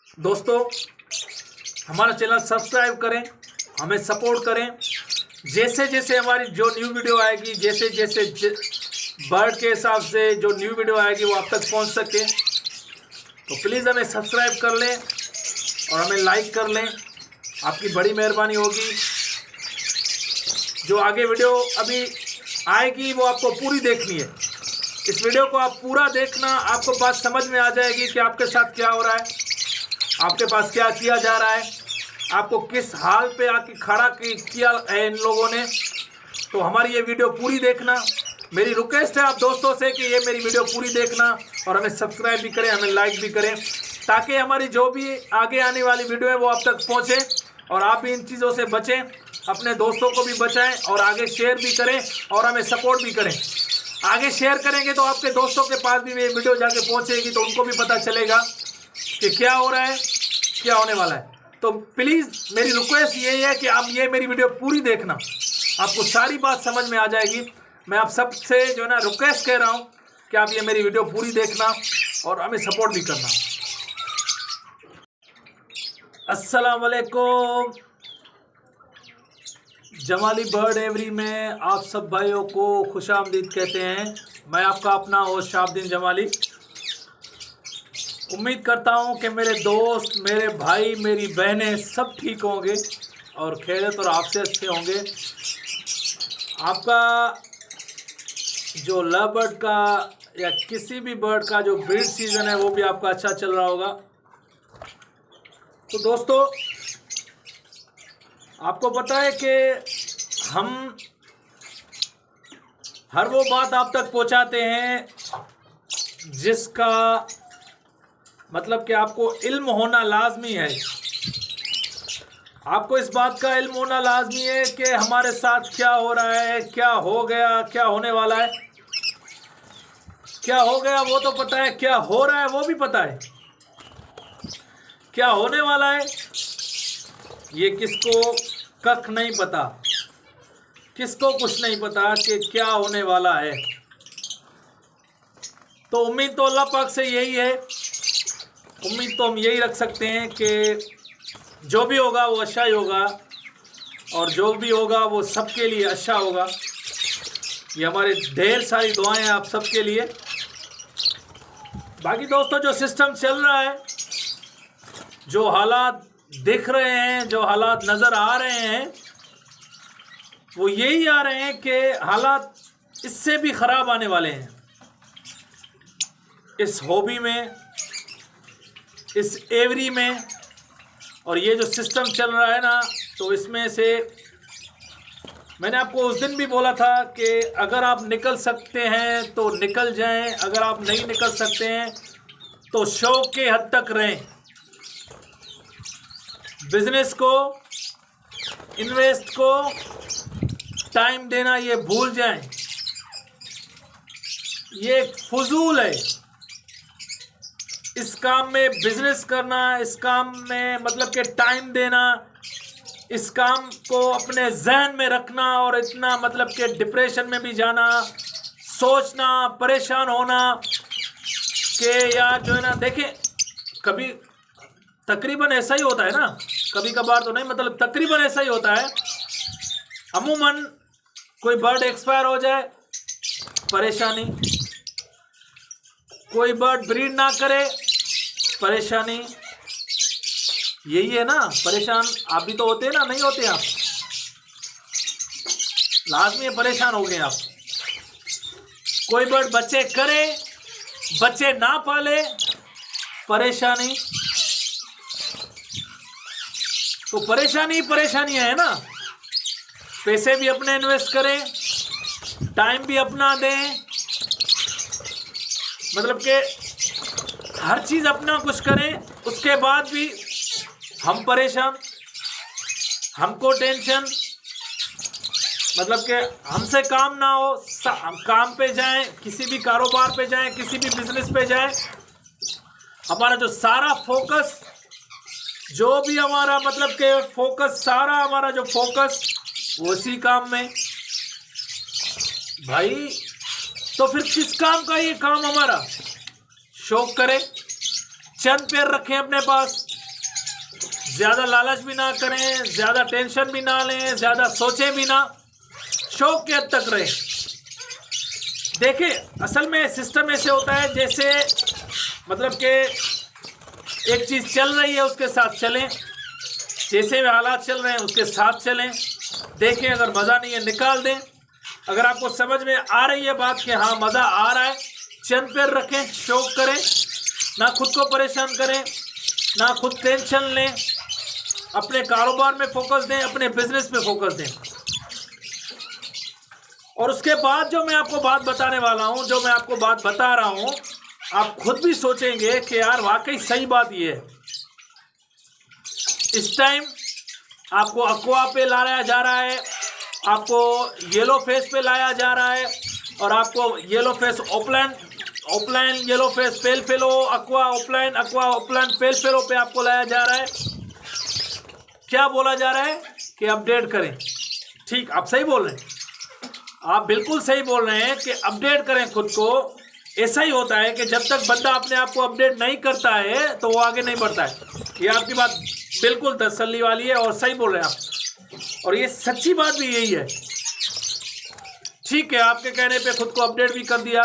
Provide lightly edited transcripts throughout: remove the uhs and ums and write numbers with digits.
दोस्तों हमारा channel subscribe करें, हमें सपोर्ट करें। जैसे जैसे हमारी जो न्यू वीडियो आएगी, जैसे जैसे बर्ड के हिसाब से जो न्यू वीडियो आएगी वो आप तक पहुंच सके, तो प्लीज़ हमें सब्सक्राइब कर लें और हमें लाइक कर लें। आपकी बड़ी मेहरबानी होगी। जो आगे वीडियो अभी आएगी वो आपको पूरी देखनी है। इस वीडियो को आप पूरा देखना, आपको बात समझ में आ जाएगी कि आपके साथ क्या हो रहा है, आपके पास क्या किया जा रहा है, आपको किस हाल पे आके खड़ा किया है इन लोगों ने। तो हमारी ये वीडियो पूरी देखना। मेरी रिक्वेस्ट है आप दोस्तों से कि ये मेरी वीडियो पूरी देखना और हमें सब्सक्राइब भी करें, हमें लाइक भी करें, ताकि हमारी जो भी आगे आने वाली वीडियो है वो आप तक पहुँचे और आप भी इन चीज़ों से बचें, अपने दोस्तों को भी बचाएं और आगे शेयर भी करें और हमें सपोर्ट भी करें। आगे शेयर करेंगे तो आपके दोस्तों के पास भी ये वीडियो जाके पहुँचेगी, तो उनको भी पता चलेगा कि क्या हो रहा है, क्या होने वाला है। तो प्लीज़ मेरी रिक्वेस्ट यही है कि आप ये मेरी वीडियो पूरी देखना, आपको सारी बात समझ में आ जाएगी। मैं आप सबसे जो है ना रिक्वेस्ट कह रहा हूँ कि आप ये मेरी वीडियो पूरी देखना और हमें सपोर्ट भी करना। अस्सलाम वालेकुम। जमाली बर्ड एवरी में आप सब भाइयों को खुशामदीद कहते हैं। मैं आपका अपना होस्ट शाहबुद्दीन जमाली। उम्मीद करता हूं कि मेरे दोस्त, मेरे भाई, मेरी बहनें सब ठीक होंगे और खैरियत और आफियत से होंगे। आपका जो लव बर्ड का या किसी भी बर्ड का जो ब्रीड सीज़न है वो भी आपका अच्छा चल रहा होगा। तो दोस्तों आपको पता है कि हम हर वो बात आप तक पहुंचाते हैं जिसका मतलब कि आपको इल्म होना लाजमी है। आपको इस बात का इल्म होना लाजमी है कि हमारे साथ क्या हो रहा है, क्या हो गया, क्या होने वाला है। क्या हो गया वो तो पता है, क्या हो रहा है वो भी पता है, क्या होने वाला है ये किसको कख नहीं पता, किसको कुछ नहीं पता कि क्या होने वाला है। तो उम्मीद तो अल्लाह पाक से यही है, उम्मीद तो हम यही रख सकते हैं कि जो भी होगा वो अच्छा ही होगा और जो भी होगा वो सबके लिए अच्छा होगा। ये हमारे ढेर सारी दुआएं हैं आप सबके लिए। बाकी दोस्तों जो सिस्टम चल रहा है, जो हालात दिख रहे हैं, जो हालात नज़र आ रहे हैं, वो यही आ रहे हैं कि हालात इससे भी ख़राब आने वाले हैं। इस हॉबी में, इस एवरी में, और ये जो सिस्टम चल रहा है ना, तो इसमें से मैंने आपको उस दिन भी बोला था कि अगर आप निकल सकते हैं तो निकल जाएं, अगर आप नहीं निकल सकते हैं तो शौक के हद तक रहें। बिजनेस को, इन्वेस्ट को टाइम देना ये भूल जाएं। ये एक फजूल है। इस काम में बिजनेस करना, इस काम में मतलब कि टाइम देना, इस काम को अपने जहन में रखना और इतना मतलब कि डिप्रेशन में भी जाना, सोचना, परेशान होना कि यार जो है ना, देखें कभी तकरीबन ऐसा ही होता है ना, कभी कभार तो नहीं, मतलब तकरीबन ऐसा ही होता है। अमूमन कोई बर्ड एक्सपायर हो जाए, परेशानी, कोई बर्ड ब्रीड ना करे, परेशानी। यही है ना, परेशान आप भी तो होते हैं ना, नहीं होते आप? लाजमी परेशान हो गए आप। कोई बर्ड बच्चे करे, बच्चे ना पाले, परेशानी। तो परेशानी परेशानियां है ना। पैसे भी अपने इन्वेस्ट करें, टाइम भी अपना दें, मतलब कि हर चीज़ अपना कुछ करें, उसके बाद भी हम परेशान, हमको टेंशन, मतलब कि हमसे काम ना हो। हम काम पे जाएं, किसी भी कारोबार पे जाएं, किसी भी बिजनेस पे जाएं, हमारा जो सारा फोकस, जो भी हमारा मतलब कि फोकस, सारा हमारा जो फोकस वो इसी काम में। भाई तो फिर किस काम का ये काम हमारा? शौक करें, चंद पैर रखें अपने पास, ज़्यादा लालच भी ना करें, ज़्यादा टेंशन भी ना लें, ज़्यादा सोचें भी ना, शौक के हद तक रहें। देखिए असल में सिस्टम ऐसे होता है जैसे मतलब कि एक चीज़ चल रही है उसके साथ चलें, जैसे भी हालात चल रहे हैं उसके साथ चलें। देखें अगर मज़ा नहीं है निकाल दें। अगर आपको समझ में आ रही है बात कि हाँ मज़ा आ रहा है, चंद पैर रखें, शौक करें, ना खुद को परेशान करें, ना खुद टेंशन लें, अपने कारोबार में फोकस दें, अपने बिजनेस में फोकस दें। और उसके बाद जो मैं आपको बात बताने वाला हूं, जो मैं आपको बात बता रहा हूं, आप खुद भी सोचेंगे कि यार वाकई सही बात ये है। इस टाइम आपको अक्वा पे लाया जा रहा है, आपको येलो फेस पे लाया जा रहा है, और आपको yellow face offline yellow face पेल फेलो अक्वा ऑफलाइन पेल फेलो पे आपको लाया जा रहा है। क्या बोला जा रहा है कि अपडेट करें। ठीक, आप सही बोल रहे हैं, आप बिल्कुल सही बोल रहे हैं कि अपडेट करें खुद को। ऐसा ही होता है कि जब तक बंदा अपने आप को अपडेट नहीं करता है तो वो आगे नहीं बढ़ता है। ये आपकी बात बिल्कुल तसल्ली वाली है और सही बोल रहे हैं आप, और ये सच्ची बात भी यही है। ठीक है, आपके कहने पे खुद को अपडेट भी कर दिया,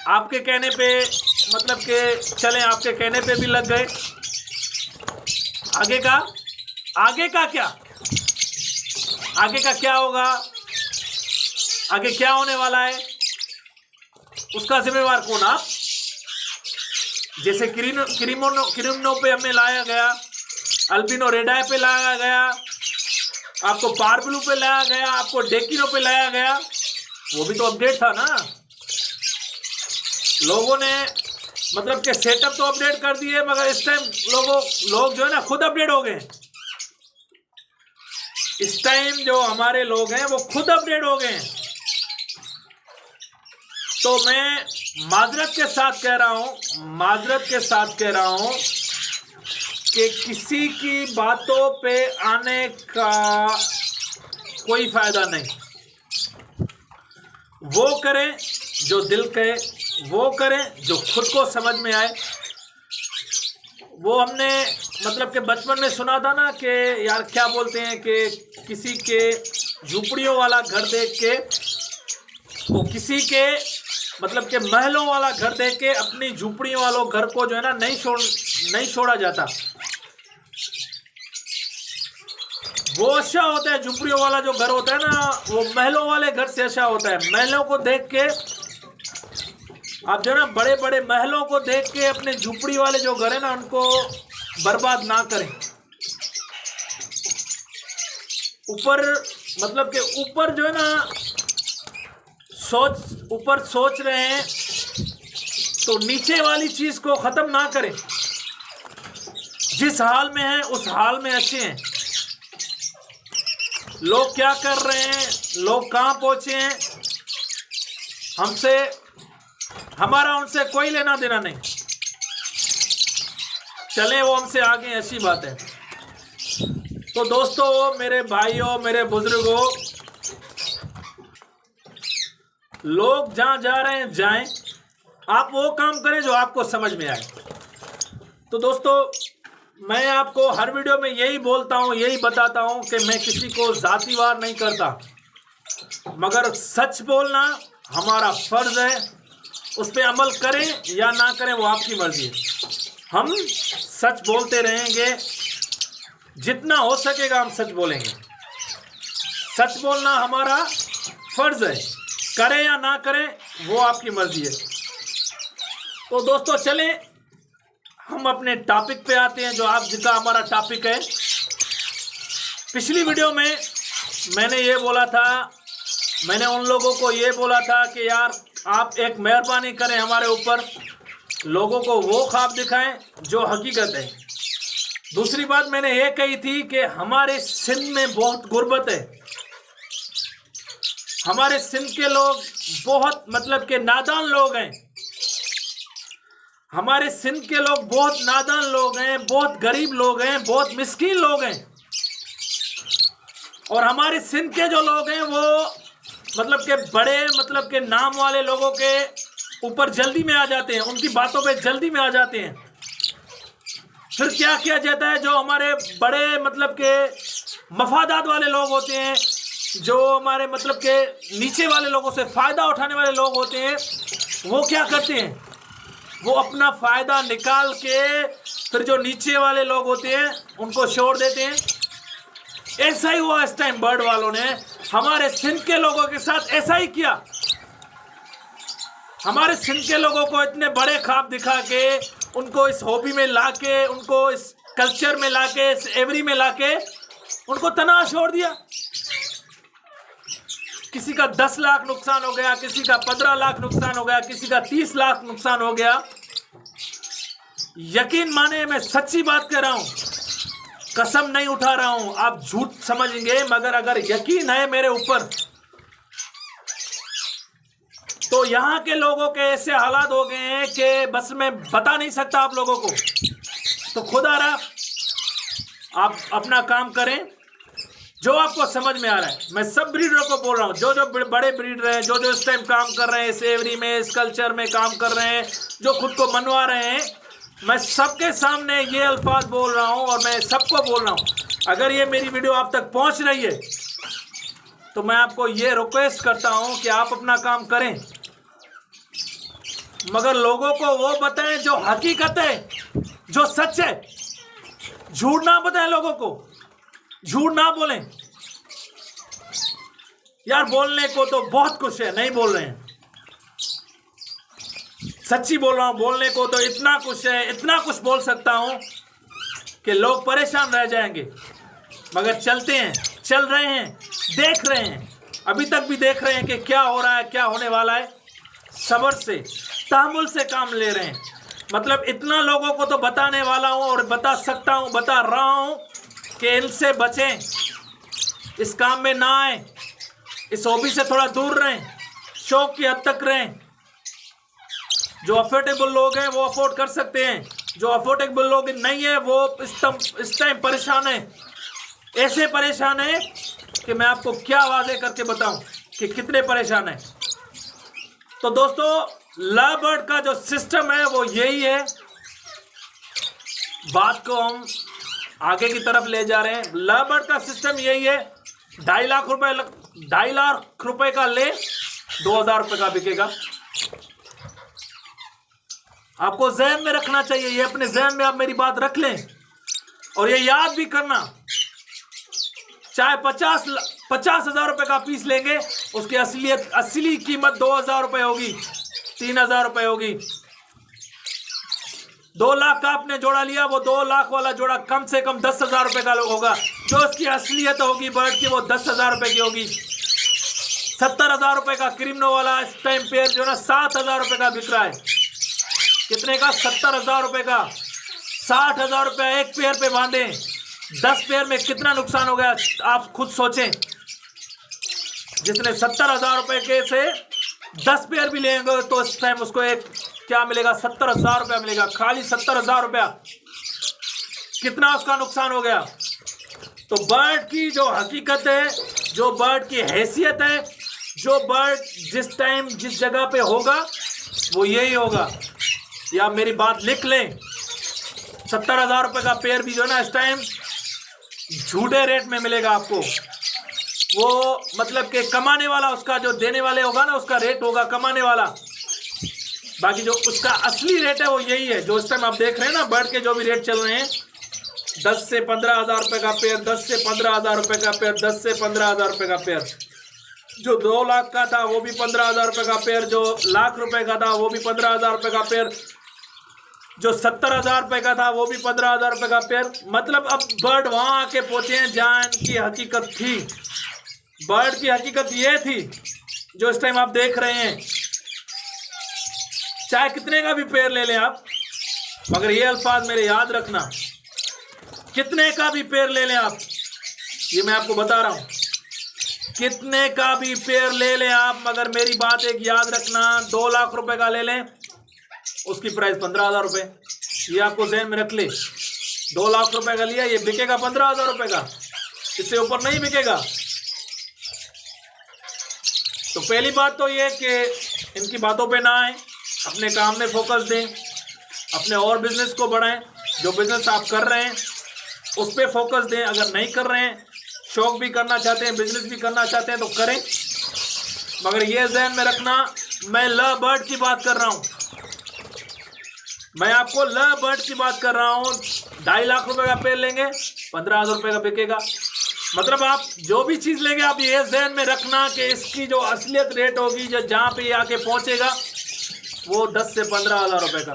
आपके कहने पे मतलब कि चलें, आपके कहने पे भी लग गए। आगे का क्या, आगे का क्या होगा, आगे क्या होने वाला है, उसका जिम्मेवार कौन? आप। जैसे क्रीमोनो पे हमें लाया गया, अल्बिनो रेडाई पे लाया गया, आपको पार्बलू पे लाया गया, आपको डेकिनो पे लाया गया, वो भी तो अपडेट था ना। लोगों ने मतलब कि सेटअप तो अपडेट कर दिए, मगर इस टाइम लोग जो है ना खुद अपडेट हो गए। इस टाइम जो हमारे लोग हैं वो खुद अपडेट हो गए। तो मैं माजरत के साथ कह रहा हूं कि किसी की बातों पे आने का कोई फायदा नहीं। वो करें जो दिल कहे, वो करें जो खुद को समझ में आए। वो हमने मतलब कि बचपन में सुना था ना कि यार क्या बोलते हैं कि किसी के झुपड़ियों वाला घर देख के, वो किसी के मतलब कि महलों वाला घर देख के अपनी झुपड़ियों वालों घर को जो है ना नहीं छोड़ा जाता। वो अच्छा होता है, झुपड़ियों वाला जो घर होता है ना वो महलों वाले घर से अच्छा होता है। महलों को देख के आप जो है ना बड़े बड़े महलों को देख के अपने झुपड़ी वाले जो घर है ना उनको बर्बाद ना करें। ऊपर मतलब कि ऊपर जो है ना सोच रहे हैं तो नीचे वाली चीज को खत्म ना करें। जिस हाल में है उस हाल में अच्छे हैं। लोग क्या कर रहे हैं, लोग कहां पहुंचे हैं, हमारा उनसे कोई लेना देना नहीं। चले वो हमसे आगे, अच्छी बात है। तो दोस्तों, मेरे भाइयों, मेरे बुजुर्गों, लोग जहां जा रहे हैं जाएं, आप वो काम करें जो आपको समझ में आए। तो दोस्तों, मैं आपको हर वीडियो में यही बोलता हूं, यही बताता हूं कि मैं किसी को जातिवार नहीं करता, मगर सच बोलना हमारा फर्ज है। उस पर अमल करें या ना करें वो आपकी मर्जी है। हम सच बोलते रहेंगे, जितना हो सकेगा हम सच बोलेंगे। सच बोलना हमारा फर्ज है, करें या ना करें वो आपकी मर्जी है। तो दोस्तों, चलें हम अपने टॉपिक पे आते हैं, जो आज जिसका हमारा टॉपिक है। पिछली वीडियो में मैंने ये बोला था, मैंने उन लोगों को ये बोला था कि यार आप एक मेहरबानी करें हमारे ऊपर, लोगों को वो ख्वाब दिखाएं जो हकीकत है। दूसरी बात मैंने ये कही थी कि हमारे सिंध में बहुत गुर्बत है। हमारे सिंध के लोग बहुत मतलब के नादान लोग हैं। हमारे सिंध के लोग बहुत नादान लोग हैं, बहुत गरीब लोग हैं, बहुत मिस्कीन लोग हैं। और हमारे सिंध के जो लोग हैं वो मतलब के बड़े मतलब के नाम वाले लोगों के ऊपर जल्दी में आ जाते हैं, उनकी बातों पे जल्दी में आ जाते हैं। फिर क्या किया जाता है, जो हमारे बड़े मतलब के मफादात वाले लोग होते हैं, जो हमारे मतलब के नीचे वाले लोगों से फ़ायदा उठाने वाले लोग होते हैं, वो क्या करते हैं, वो अपना फ़ायदा निकाल के फिर जो नीचे वाले लोग होते हैं उनको छोड़ देते हैं। ऐसा ही हुआ इस टाइम बर्ड वालों ने हमारे सिंध के लोगों के साथ ऐसा ही किया। हमारे सिंध के लोगों को इतने बड़े ख्वाब दिखा के, उनको इस हॉबी में लाके, उनको इस कल्चर में लाके, इस एवरी में लाके उनको तनाव छोड़ दिया। किसी का 10 लाख नुकसान हो गया, किसी का 15 लाख नुकसान हो गया, किसी का 30 लाख नुकसान हो गया। यकीन माने, मैं सच्ची बात कह रहा हूं, कसम नहीं उठा रहा हूं, आप झूठ समझेंगे मगर अगर यकीन है मेरे ऊपर, तो यहां के लोगों के ऐसे हालात हो गए हैं कि बस मैं बता नहीं सकता आप लोगों को। तो खुदा रहा आप अपना काम करें जो आपको समझ में आ रहा है। मैं सब ब्रीडरों को बोल रहा हूं, जो जो बड़े ब्रीडर हैं, जो जो इस टाइम काम कर रहे हैं, इस एवरी में, इस कल्चर में काम कर रहे हैं, जो खुद को मनवा रहे हैं, मैं सबके सामने ये अल्फाज बोल रहा हूं और मैं सबको बोल रहा हूं, अगर ये मेरी वीडियो आप तक पहुंच रही है तो मैं आपको ये रिक्वेस्ट करता हूं कि आप अपना काम करें, मगर लोगों को वो बताएं जो हकीकत है, जो सच है। झूठ ना बताएं, लोगों को झूठ ना बोलें। यार बोलने को तो बहुत कुछ है, नहीं बोल रहे हैं, सच्ची बोल रहा हूं, बोलने को तो इतना कुछ है, इतना कुछ बोल सकता हूं कि लोग परेशान रह जाएंगे, मगर चलते हैं, चल रहे हैं, देख रहे हैं, अभी तक भी देख रहे हैं कि क्या हो रहा है, क्या होने वाला है। सब्र से, तहम्मुल से काम ले रहे हैं। मतलब इतना लोगों को तो बताने वाला हूं और बता सकता हूं, बता रहा हूं कि इनसे बचें, इस काम में ना आए, इस हॉबी से थोड़ा दूर रहें, शौक की हद तक रहें। जो अफोर्डेबल लोग हैं वो अफोर्ड कर सकते हैं, जो अफोर्डेबल लोग नहीं है वो इस टाइम परेशान है, ऐसे परेशान है कि मैं आपको क्या वादे करके बताऊं कि कितने परेशान है। तो दोस्तों, लव बर्ड का जो सिस्टम है वो यही है। बात को हम आगे की तरफ ले जा रहे हैं। लव बर्ड का सिस्टम यही है, 2.5 लाख रुपए का ले, 2,000 रुपए का बिकेगा। आपको जहन में रखना चाहिए, ये अपने जहन में आप मेरी बात रख लें और ये याद भी करना, चाहे 50,000 रुपए का पीस लेंगे, उसकी असली कीमत 2,000 रुपए होगी, 3,000 रुपए होगी। 2 लाख का आपने जोड़ा लिया, वो 2 लाख वाला जोड़ा कम से कम 10,000 रुपए का होगा। जो उसकी असलियत होगी बर्ड की, वो 10,000 रुपए की होगी। 70,000 रुपए का क्रिमिनो वाला इस टाइम पेयर जो ना 7,000 रुपए का बिक रहा है। कितने का? 70,000 रुपए का। 60,000 रुपए एक पेयर पे बांधे, 10 पेयर में कितना नुकसान हो गया आप खुद सोचें। जिसने 70,000 रुपए के से 10 पेयर भी लेंगे तो इस टाइम उसको एक क्या मिलेगा? 70,000 रुपया मिलेगा, खाली 70,000 रुपया। कितना उसका नुकसान हो गया। तो बर्ड की जो हकीकत है, जो बर्ड की हैसियत है, जो बर्ड जिस टाइम जिस जगह पे होगा वो यही होगा। या मेरी बात लिख लें, 70,000 रुपए का पेयर भी जो है ना इस टाइम झूठे रेट में मिलेगा आपको। वो मतलब कि कमाने वाला उसका जो देने वाले होगा ना, उसका रेट होगा कमाने वाला। बाकी जो उसका असली रेट है वो यही है। जो इस टाइम आप देख रहे हैं ना बर्ड के जो भी रेट चल रहे हैं, 10 से 15,000 रुपए का पेयर, 10 से 15,000 रुपए का पेयर, 10 से 15,000 रुपए का पेयर। जो 2 लाख का था वो भी 15,000 रुपए का पेयर, जो लाख रुपए का था वो भी 15,000 रुपए का पेयर, जो 70,000 रुपए का था वो भी 15,000 रुपए का पेयर। मतलब अब बर्ड वहां आके पहुंचे हैं जहां इनकी हकीकत थी। बर्ड की हकीकत ये थी जो इस टाइम आप देख रहे हैं। चाहे कितने का भी पेयर ले लें आप, मगर ये अल्फाज मेरे याद रखना, कितने का भी पेयर ले लें आप, ये मैं आपको बता रहा हूं, कितने का भी पेयर ले लें आप, मगर मेरी बात एक याद रखना, 2 लाख रुपए का ले लें, उसकी प्राइस 15,000 रुपए। ये आपको ज़हन में रख ले। 2 लाख रुपए का लिया, ये बिकेगा 15,000 रुपए का, इससे ऊपर नहीं बिकेगा। तो पहली बात तो ये कि इनकी बातों पे ना आए, अपने काम में फोकस दें। अपने और बिजनेस को बढ़ाएं। जो बिजनेस आप कर रहे हैं उस पर फोकस दें। अगर नहीं कर रहे हैं, शौक भी करना चाहते हैं, बिजनेस भी करना चाहते हैं तो करें, मगर ये ध्यान में रखना मैं ल बर्ड की बात कर रहा हूं। मैं आपको ल बर्ड की बात कर रहा हूं। 2.5 लाख रुपए का पेड़ लेंगे, 15,000 रुपए का बिकेगा। मतलब आप जो भी चीज लेंगे आप ये ध्यान में रखना कि इसकी जो असलियत रेट होगी, जो जहां पे ये आके पहुंचेगा वो 10 से 15,000 रुपए का।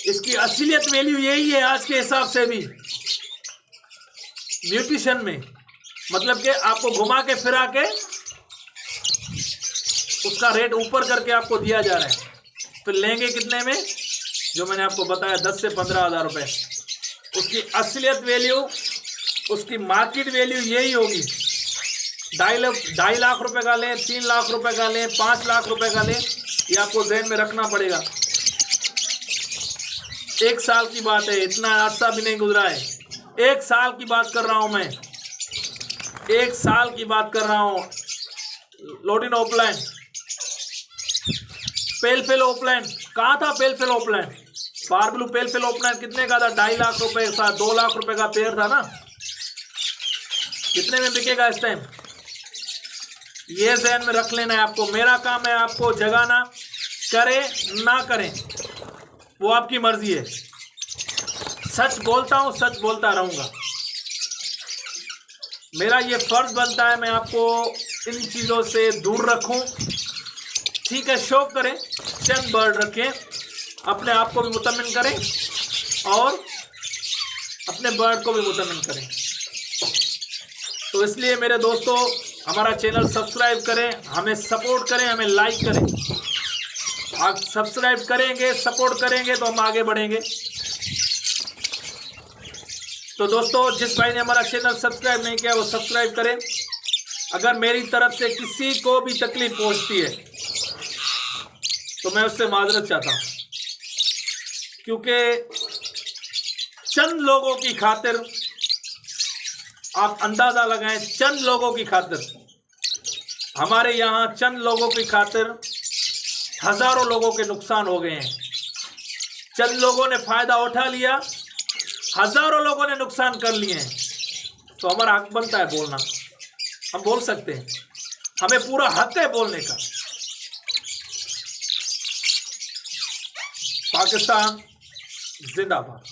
इसकी असलियत वैल्यू यही है आज के हिसाब से भी म्यूटेशन में। मतलब कि आपको घुमा के फिरा के उसका रेट ऊपर करके आपको दिया जा रहा है। तो लेंगे कितने में? जो मैंने आपको बताया 10 से 15,000 रुपए। उसकी असलियत वैल्यू, उसकी मार्केट वैल्यू यही होगी। 2.5 लाख रुपए का लें, 3 लाख रुपए का लें, 5 लाख रुपए का लें, ये आपको ध्यान में रखना पड़ेगा। 1 साल की बात है, इतना अर्सा भी नहीं गुजरा है। 1 साल की बात कर रहा हूं मैं, 1 साल की बात कर रहा हूं। लोडिन ओपलैंड, पेलफेल ओपलैंड, कहाँ था पेलफेल ओपलैंड? बारबलू पेलफेल ओपलैंड कितने का था? 2.5 लाख रुपए का, 2 लाख रुपए का पेड़ था ना। कितने में बिकेगा इस टाइम? ये ध्यान में रख लेना है आपको। मेरा काम है आपको जगाना, करें ना करें वो आपकी मर्जी है। सच बोलता हूं, सच बोलता रहूंगा। मेरा ये फर्ज बनता है मैं आपको इन चीजों से दूर रखूं। ठीक है, शौक करें, चंद बर्ड रखें, अपने आप को भी मुतमिन करें और अपने बर्ड को भी मुतमिन करें। तो इसलिए मेरे दोस्तों, हमारा चैनल सब्सक्राइब करें, हमें सपोर्ट करें, हमें लाइक करें। आप सब्सक्राइब करेंगे, सपोर्ट करेंगे तो हम आगे बढ़ेंगे। तो दोस्तों, जिस भाई ने हमारा चैनल सब्सक्राइब नहीं किया वो सब्सक्राइब करें। अगर मेरी तरफ से किसी को भी तकलीफ पहुंचती है तो मैं उससे माजरत चाहता हूं, क्योंकि चंद लोगों की खातिर, आप अंदाजा लगाएं, चंद लोगों की खातिर, हमारे यहाँ चंद लोगों की खातिर हजारों लोगों के नुकसान हो गए हैं। चंद लोगों ने फायदा उठा लिया, हजारों लोगों ने नुकसान कर लिए हैं। तो हमारा हक बनता है बोलना, हम बोल सकते हैं, हमें पूरा हक है बोलने का। पाकिस्तान जिंदाबाद।